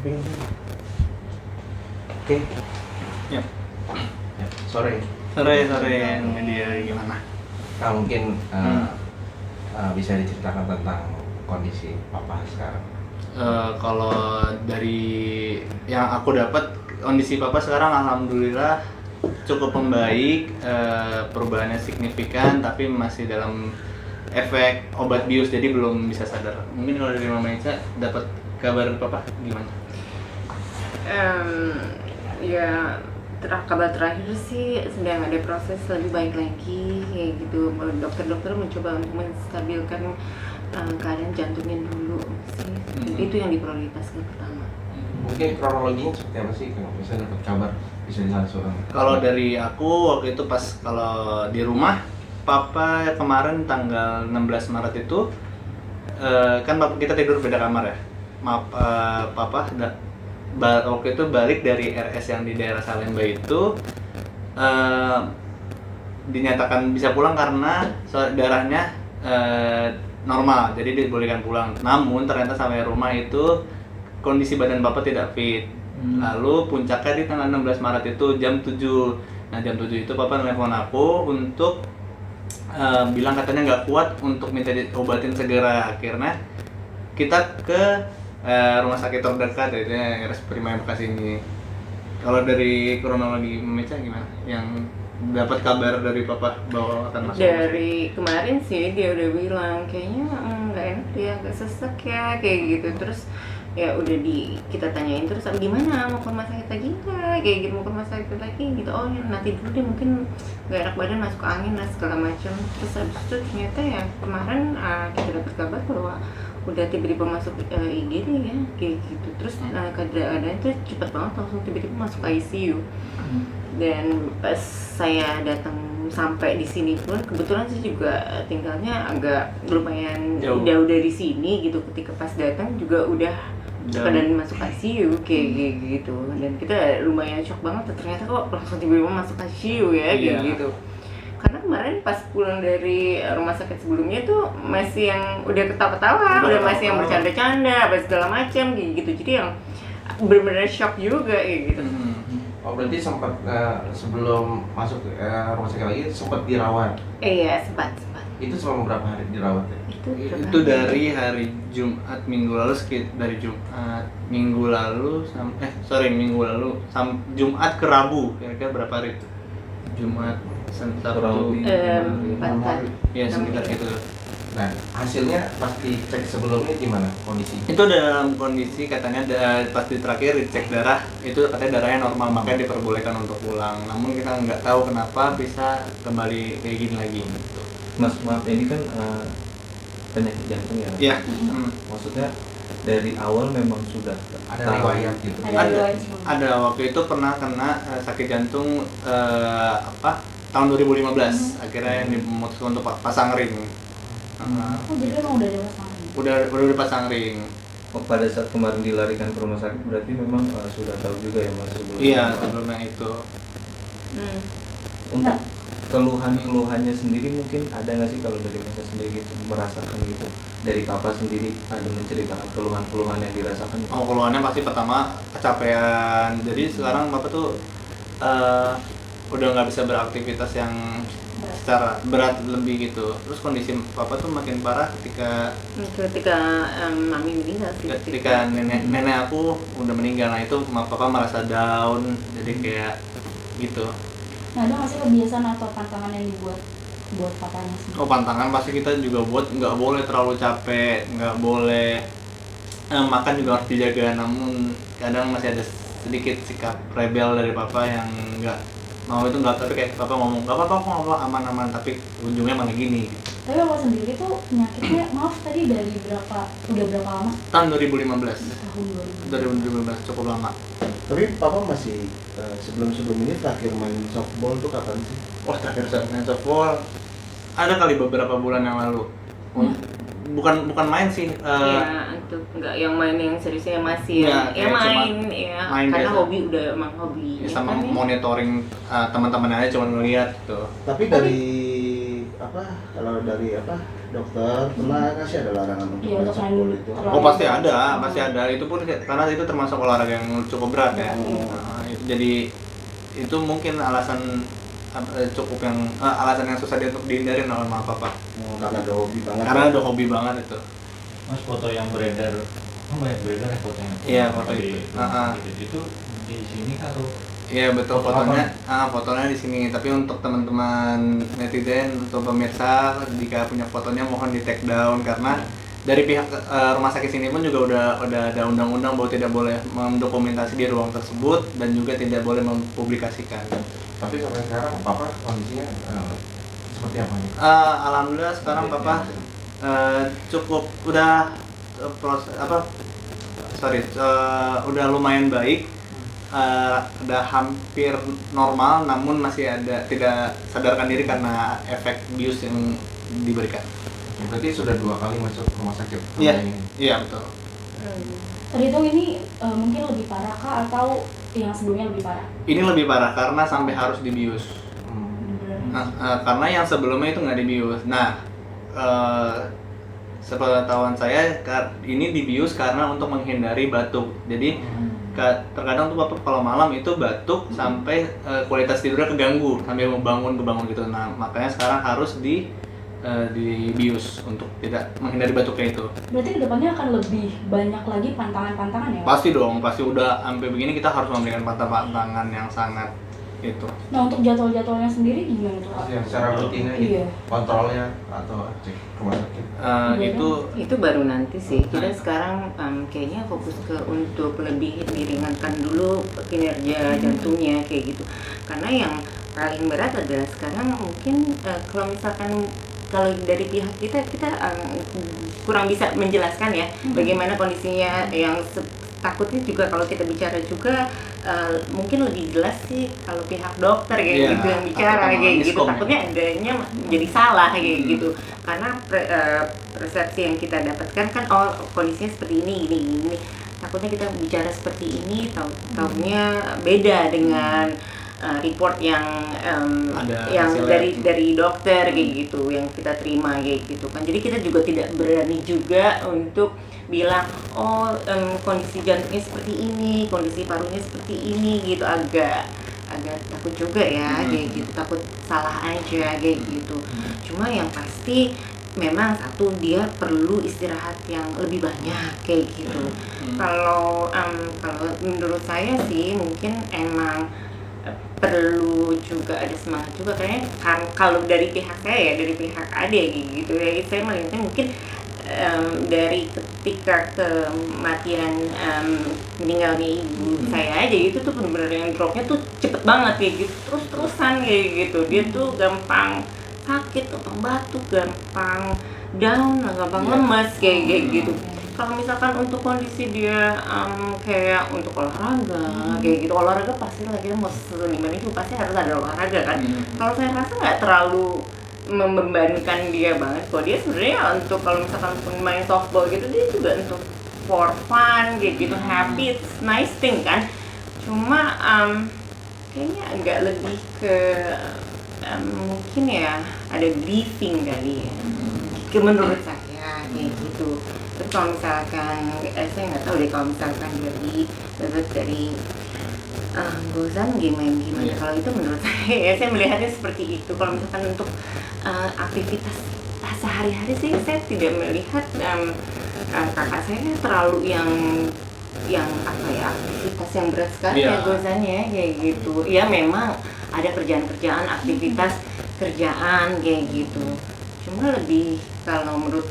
Samping. Oke. Yap. Ya, sore Media gimana? Nah, mungkin bisa diceritakan tentang kondisi papa sekarang. Kalau dari yang aku dapat, kondisi papa sekarang alhamdulillah cukup membaik, perubahannya signifikan, tapi masih dalam efek obat bius, jadi belum bisa sadar. Mungkin kalau dari Mama Ica dapat kabar papa gimana? Ya kabar terakhir sih sedang ada proses lebih baik lagi kayak gitu. Dokter-dokter mencoba untuk menstabilkan keadaan jantungnya dulu sih. Itu yang diprioritaskan pertama. Mungkin kronologinya seperti apa sih kalau misalnya dapat kabar bisa dilangsung? Kalau dari aku waktu itu pas kalau di rumah, papa kemarin tanggal 16 Maret itu kan kita tidur beda kamar ya. Papa waktu itu balik dari RS yang di daerah Salemba itu dinyatakan bisa pulang karena darahnya normal, jadi dibolehkan pulang. Namun ternyata sampai rumah itu kondisi badan papa tidak fit. Lalu puncaknya di tanggal 16 Maret itu jam 7. Nah jam 7 itu papa nelfon aku untuk bilang katanya nggak kuat untuk minta diobatin segera. Akhirnya kita ke rumah sakit terdekat, yaitu RS Prima Bekasi ini. Kalau dari kronologi Meca gimana? Yang dapat kabar dari papa bahwa akan masuk? Dari kemarin sih dia udah bilang kayaknya nggak enak dia, agak sesek ya kayak gitu. Terus ya udah kita tanyain terus gimana, mau ke rumah sakit lagi nggak kayak gitu, mau ke rumah sakit lagi gitu. Oh ya nanti dulu deh, mungkin nggak enak badan, masuk angin lah segala macam. Terus habis itu ternyata ya kemarin kita dapat kabar bahwa udah tiba-tiba masuk IGD ya kayak gitu. Terus keadaan itu cepat banget, langsung tiba-tiba masuk ICU. Dan pas saya datang sampai di sini pun kebetulan saya juga tinggalnya agak lumayan jauh dari sini gitu. Ketika pas datang juga udah keadaan masuk ICU kayak gitu. Dan kita lumayan shock banget, ternyata kok langsung tiba-tiba masuk ICU ya kayak gitu. Karena kemarin pas pulang dari rumah sakit sebelumnya tuh masih yang udah ketawa-ketawa, udah masih yang bercanda-canda apa segala macam kayak gitu. Jadi yang benar-benar shock juga kayak gitu. Oh berarti sempat sebelum masuk rumah sakit lagi sempat dirawat? Iya sempat. Itu selama berapa hari dirawat ya? Itu dari hari Jumat minggu lalu, dari Jumat minggu lalu Jumat ke Rabu, kira-kira berapa hari itu? Jumat, Sabtu, 4 hari. Ya sekitar itu. Nah hasilnya pas dicek sebelumnya gimana kondisinya? Itu dalam kondisi katanya pas di terakhir dicek darah itu katanya darahnya normal, makanya diperbolehkan untuk pulang. Namun kita nggak tahu kenapa bisa kembali kayak gini lagi. Mas, maaf ini kan penyakit jantung ya? Iya. Maksudnya dari awal memang sudah ada riwayat gitu? Ada waktu itu pernah kena sakit jantung tahun 2015. Akhirnya yang dimutuskan untuk pasang ring. Oh jadi emang udah ada pasang ring? Udah pasang ring. Oh, pada saat kemarin dilarikan ke rumah sakit berarti memang sudah tahu juga ya Mas sebelumnya? Iya sebelumnya itu. Untuk keluhannya sendiri mungkin ada nggak sih kalau dari Mas sendiri gitu, merasakan gitu dari papa sendiri ada menceritakan keluhan yang dirasakan? Oh keluhannya pasti pertama kecapean. Jadi sekarang bapak tuh udah nggak bisa beraktivitas yang secara berat lebih gitu. Terus kondisi papa tuh makin parah ketika mami meninggal sih. Ketika nenek aku udah meninggal. Nah itu papa merasa down, jadi kayak gitu. Nah ada nggak sih kebiasaan atau pantangan yang dibuat buat papanya sendiri? Oh pantangan pasti kita juga buat, nggak boleh terlalu capek, nggak boleh makan juga harus dijaga. Namun kadang masih ada sedikit sikap rebel dari papa yang nggak mau itu, nggak, tapi kayak papa ngomong nggak apa-apa kok, aman-aman, tapi ujungnya malah gini. Tapi papa sendiri tuh penyakitnya maaf tadi udah berapa lama? Tahun 2015. Tahun 2015 cukup lama. Tapi papa masih sebelum ini terakhir main softball tuh kapan sih? Wah terakhir saya main softball ada kali beberapa bulan yang lalu. Bukan main sih. Ya itu enggak yang main yang seriusnya masih ya main karena biasa. Hobi udah emang hobi. Ya, sama kan, monitoring teman-teman aja, cuma ngeliat gitu. Tapi dari kalau dari dokter pernah nggak sih ada larangan untuk Iya, main untuk main softball itu? terlalu- Oh pasti ada. Itu pun karena itu termasuk olahraga yang cukup berat ya. Jadi itu mungkin alasan alasan yang susah untuk dihindarin oleh mama papa. Karena ada hobi banget. Karena ada hobi banget itu. Mas, foto yang beredar, banyak beredar ya fotonya? Iya, foto di, itu. Itu di sini atau? Iya betul, Foto fotonya di sini. Tapi untuk teman-teman netizen, untuk pemirsa, jika punya fotonya mohon di take down karena dari pihak rumah sakit sini pun juga udah ada undang-undang bahwa tidak boleh mendokumentasi di ruang tersebut dan juga tidak boleh mempublikasikan. Tapi sampai sekarang papa kondisinya seperti apa nih? Alhamdulillah sekarang papa cukup udah udah lumayan baik. Udah hampir normal, namun masih ada tidak sadarkan diri karena efek bius yang diberikan. Berarti sudah 2 kali masuk rumah sakit. Iya betul. Terhitung ini mungkin lebih parah kah atau yang sebelumnya lebih parah? Ini lebih parah karena sampai harus dibius. Karena yang sebelumnya itu nggak dibius. Nah, sepengetahuan saya ini dibius karena untuk menghindari batuk. Jadi terkadang tuh bapak kalau malam itu batuk sampai kualitas tidurnya keganggu sampai bangun gitu. Nah makanya sekarang harus dibius untuk tidak menghindari batuknya itu. Berarti kedepannya akan lebih banyak lagi pantangan-pantangan ya? Pasti dong, pasti udah sampai begini kita harus memberikan pantangan yang sangat itu. Nah untuk jadwal-jadwalnya sendiri gimana tuh Pak? Yang secara rutinnya gitu, Iya. kontrolnya atau cek rumah sakit. Itu baru nanti sih. Kita sekarang kayaknya fokus ke untuk lebih diringankan dulu kinerja jantungnya kayak gitu. Karena yang paling berat adalah sekarang mungkin kalau dari pihak kita kurang bisa menjelaskan ya bagaimana kondisinya yang takutnya juga kalau kita bicara juga mungkin lebih jelas sih kalau pihak dokter kayak gitu yang bicara kayak gitu, takutnya adanya jadi salah kayak gitu karena persepsi yang kita dapatkan kan kondisinya seperti ini takutnya kita bicara seperti ini taunya beda dengan report yang dari dokter kayak gitu yang kita terima kayak gitu kan. Jadi kita juga tidak berani juga untuk bilang kondisi jantungnya seperti ini, kondisi parunya seperti ini gitu, agak takut juga ya kayak gitu, takut salah aja kayak gitu. Cuma yang pasti memang satu dia perlu istirahat yang lebih banyak kayak gitu. Kalau menurut saya sih mungkin emang perlu juga ada semangat juga kayaknya kalau dari pihak saya ya, dari pihak ade gitu ya, saya melihatnya mungkin dari ketika kematian meninggalnya ibu saya aja itu tuh benar-benar yang dropnya tuh cepet banget kayak gitu, terus-terusan kayak gitu. Dia tuh gampang sakit, gampang batuk, gampang down, gampang lemas kayak gitu. Kalau misalkan untuk kondisi dia kayak untuk olahraga kayak gitu, olahraga pasti lah, kita mau seniman itu pasti harus ada olahraga kan. Kalau saya rasa nggak terlalu membebankan dia banget kok. Dia sebenarnya untuk kalau misalkan main softball gitu dia juga untuk for fun kayak gitu, happy, it's nice thing kan. Cuma kayaknya agak lebih ke mungkin ya ada grieving kali ya, menurut saya kayak gitu. Terus kalau misalkan saya nggak tahu deh kalau misalkan dari Gozan gimana kalau itu menurut saya melihatnya seperti itu. Kalau misalkan untuk aktivitas sehari-hari sih saya tidak melihat kakak saya terlalu yang apa ya, aktivitas yang berat sekali ya Gozannya kayak gitu. Ya memang ada kerjaan aktivitas kerjaan kayak gitu, cuma lebih kalau menurut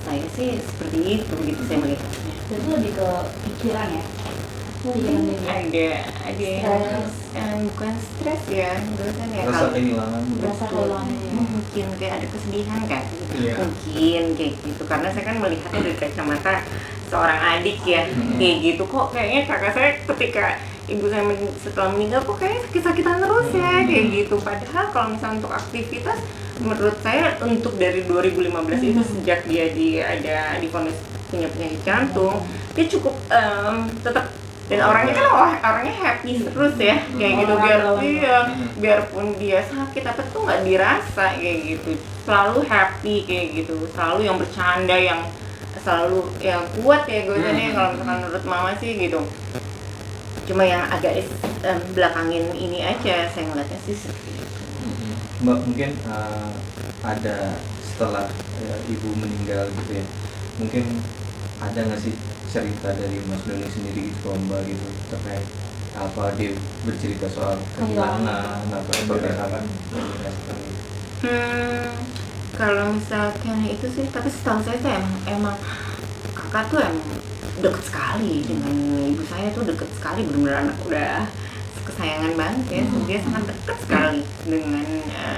saya sih seperti itu gitu saya melihatnya. Itu lebih ke pikiran ya? Ada bukan stres ya, kan ya, rasa kehilangan, mungkin kayak ada kesedihan kan, mungkin kayak gitu. Karena saya kan melihatnya dari kacamata seorang adik ya, kayak gitu. Kok kayaknya kakak saya ketika ibu saya setelah meninggal kok kayaknya sakit-sakitan terus ya kayak gitu. Padahal kalau misalnya untuk aktivitas, menurut saya untuk dari 2015 itu sejak dia ada divonis punya penyakit jantung, dia cukup tetap Dan orangnya kan orangnya happy terus ya, kayak gitu. Biarpun dia sakit apa tuh nggak dirasa kayak gitu. Selalu happy kayak gitu, selalu yang bercanda, yang selalu yang kuat ya gue kalau misalkan menurut mama sih gitu. Cuma yang agak belakangin ini aja saya ngeliatnya sih seperti itu. Mbak, mungkin ada setelah ibu meninggal gitu ya, mungkin ada nggak sih cerita dari Mas Doni sendiri gitu ke Mbak gitu terkait apa dia bercerita soal kehilangan atau seperti apa menjelaskan gitu? Kalau misalkan itu sih, tapi setahu saya tuh emang kakak tuh emang deket sekali dengan ibu saya, tuh deket sekali, benar-benar anak udah kesayangan banget ya. Dia sangat deket sekali dengan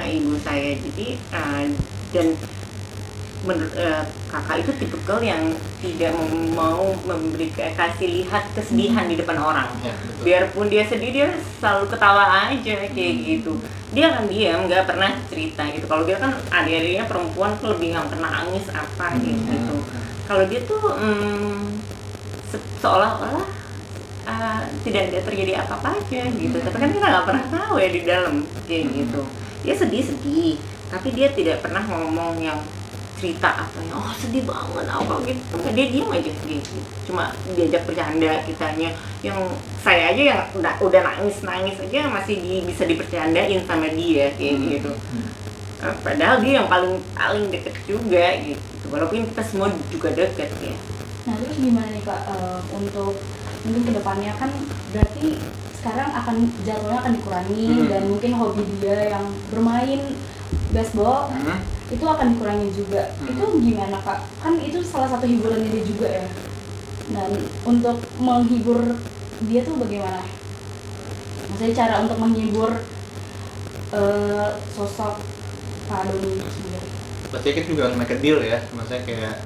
ibu saya. Jadi dan menurut kakak itu tipikal yang tidak mau kasih lihat kesedihan di depan orang. Biarpun dia sedih, dia selalu ketawa aja kayak gitu. Dia akan diam, nggak pernah cerita gitu. Kalau dia kan adik-adiknya perempuan tuh lebih yang nangis apa gitu. Kalau dia tuh seolah-olah tidak ada terjadi apa-apa aja gitu. Tapi kan kita nggak pernah tahu ya di dalam kayak gitu. Dia sedih, tapi dia tidak pernah ngomong yang cerita apa yang sedih banget apa gitu. Dia diam aja gitu. Cuma diajak bercanda kitanya. Yang saya aja yang udah nangis aja masih bisa dipercandain sama dia kayak gitu. Padahal dia yang paling deket juga gitu. Walaupun kita semua juga deket ya. Nah terus gimana nih Kak, untuk mungkin kedepannya kan berarti sekarang jadwalnya akan dikurangi dan mungkin hobi dia yang bermain baseball itu akan dikurangi juga. Itu gimana Kak? Kan itu salah satu hiburannya dia juga ya. Dan untuk menghibur dia tuh bagaimana? Maksudnya cara untuk menghibur sosok Pak Doni sendiri. Pasti kita juga harus make a deal ya. Maksudnya kayak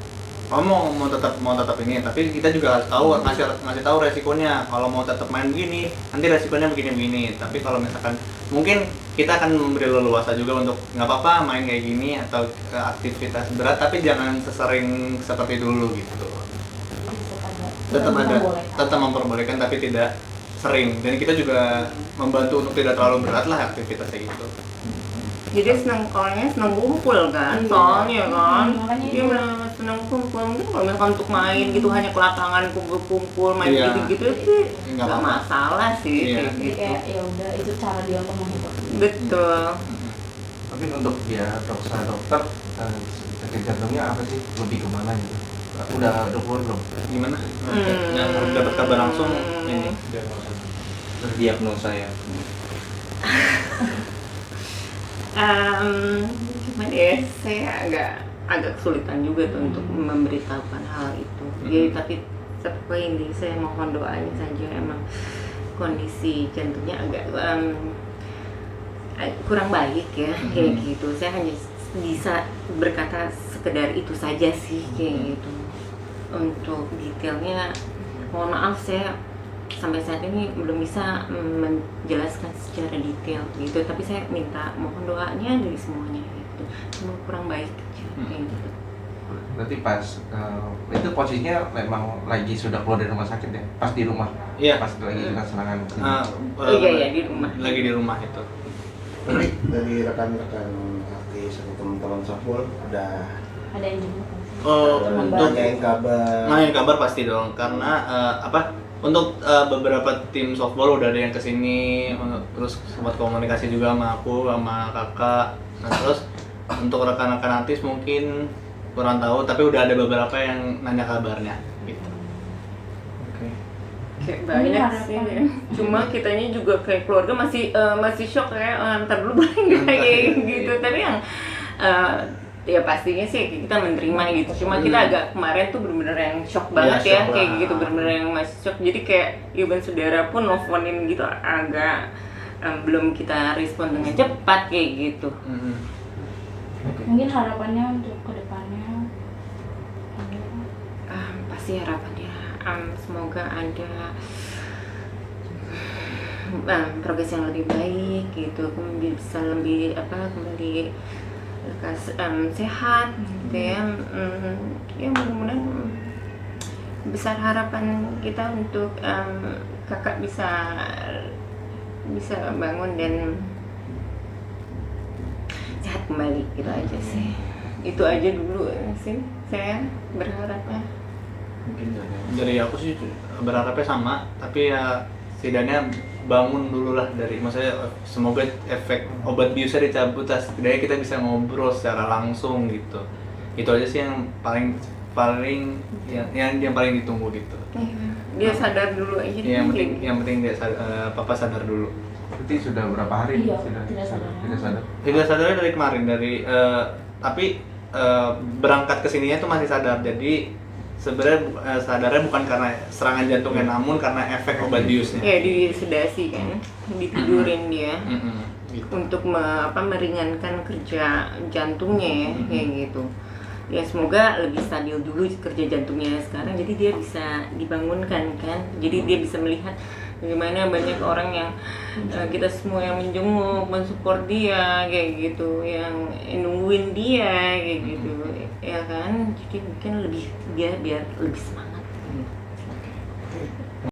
mau tetap ini, tapi kita juga harus tahu ngasih tahu resikonya. Kalau mau tetap main begini, nanti resikonya begini. Tapi kalau misalkan mungkin kita akan memberi leluasa juga untuk nggak apa-apa main kayak gini atau aktivitas berat, tapi jangan sesering seperti dulu gitu. Tetap memperbolehkan tapi tidak sering. Dan kita juga membantu untuk tidak terlalu berat lah aktivitasnya gitu. Jadi orangnya senang kumpul kan, soalnya kan dia benar senang kumpul. Mungkin kalau misalkan untuk main gitu hanya ke lapangan kumpul main gitu sih nggak masalah sih. Jadi kayak ya udah itu cara dia untuk menghibur. Betul. Tapi untuk dia dokter sakit jantungnya apa sih, lebih kemana gitu? Udah keluar belum? Gimana? Yang dapat kabar langsung ini diagnosa ya. Gimana ya, saya agak kesulitan juga tuh untuk memberitahukan hal itu. Jadi tapi seperti ini saya mohon doanya saja, emang kondisi jantungnya agak kurang baik ya kayak gitu. Saya hanya bisa berkata sekedar itu saja sih kayak gitu. Untuk detailnya mohon maaf, saya sampai saat ini belum bisa menjelaskan secara detail gitu, tapi saya minta mohon doanya dari semuanya gitu. Cuma kurang baik aja kayak gitu. Berarti pas itu posisinya memang lagi sudah keluar dari rumah sakit ya? Pas di rumah? Iya. Pas lagi kena serangan. Iya di rumah. Lagi di rumah itu. Jadi dari rekan-rekan artis atau teman-teman softball ada yang jemput. Untuk nanyain kabar pasti dong, karena untuk beberapa tim softball udah ada yang kesini, terus sempat komunikasi juga sama aku, sama kakak. Nah terus untuk rekan-rekan artis mungkin kurang tahu, tapi udah ada beberapa yang nanya kabarnya gitu. Kayak banyak sih ya. Cuma kitanya juga kayak keluarga masih shock kayak ntar dulu boleh nggak kayak gitu. Tapi yang ya pastinya sih kita menerima gitu. Cuma kita agak kemarin tuh bener-bener yang shock banget ya kayak gitu, bener-bener yang masih shock. Jadi kayak even saudara pun nelfonin gitu agak belum kita respon dengan cepat kayak gitu. Mungkin harapannya untuk kedepannya pasti harapannya semoga ada progres yang lebih baik gitu, bisa lebih kembali sehat gitu ya. Ya mudah-mudahan besar harapan kita untuk kakak bisa bangun dan sehat kembali, gitu aja sih. Itu aja dulu sih saya berharapnya. Mungkin Dari aku sih berharapnya sama, tapi ya setidaknya bangun dulu lah dari, maksudnya semoga efek obat biusnya dicabut, setidaknya kita bisa ngobrol secara langsung gitu. Itu aja sih yang paling yang paling ditunggu gitu. Dia sadar dulu aja. Ya, yang penting dia papa sadar dulu. Berarti sudah berapa hari Iya, sudah tidak sadar. tidak sadar? Tidak sadarnya dari kemarin, tapi berangkat ke sininya tuh masih sadar. Jadi sebenarnya sadarnya bukan karena serangan jantungnya, namun karena efek obat biusnya. Ya disedasi kan, ditidurin dia Gitu. untuk meringankan kerja jantungnya ya, kayak gitu. Ya semoga lebih stabil dulu kerja jantungnya sekarang, jadi dia bisa dibangunkan kan, jadi dia bisa melihat bagaimana banyak orang yang kita semua yang menjenguk, mensupport dia kayak gitu, yang nungguin dia kayak gitu, ya kan, jadi mungkin lebih biar lebih semangat.